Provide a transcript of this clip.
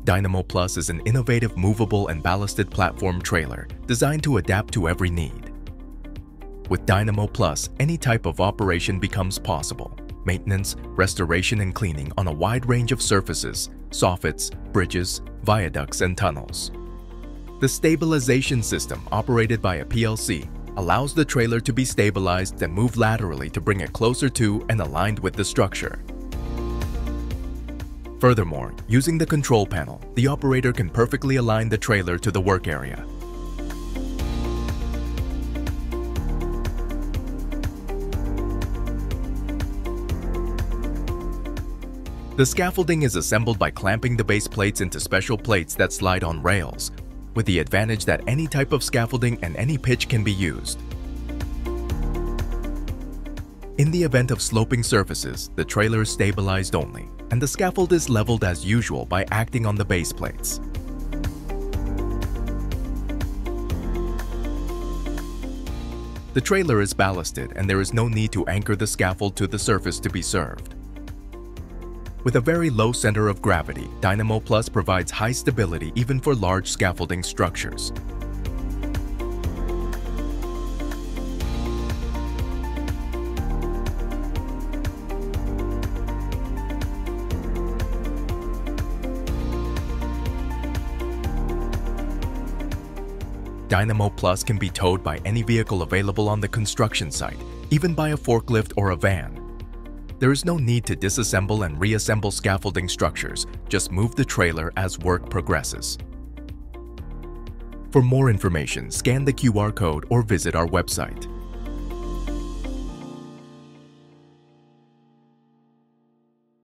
DYNAMO Plus is an innovative movable and ballasted platform trailer designed to adapt to every need. With DYNAMO Plus, any type of operation becomes possible. Maintenance, restoration, and cleaning on a wide range of surfaces, soffits, bridges, viaducts, and tunnels. The stabilization system, operated by a PLC, allows the trailer to be stabilized and move laterally to bring it closer to and aligned with the structure. Furthermore, using the control panel, the operator can perfectly align the trailer to the work area. The scaffolding is assembled by clamping the base plates into special plates that slide on rails, with the advantage that any type of scaffolding and any pitch can be used. In the event of sloping surfaces, the trailer is stabilized only, and the scaffold is leveled as usual by acting on the base plates. The trailer is ballasted, and there is no need to anchor the scaffold to the surface to be served. With a very low center of gravity, DYNAMO Plus provides high stability even for large scaffolding structures. DYNAMO Plus can be towed by any vehicle available on the construction site, even by a forklift or a van. There is no need to disassemble and reassemble scaffolding structures, just move the trailer as work progresses. For more information, scan the QR code or visit our website.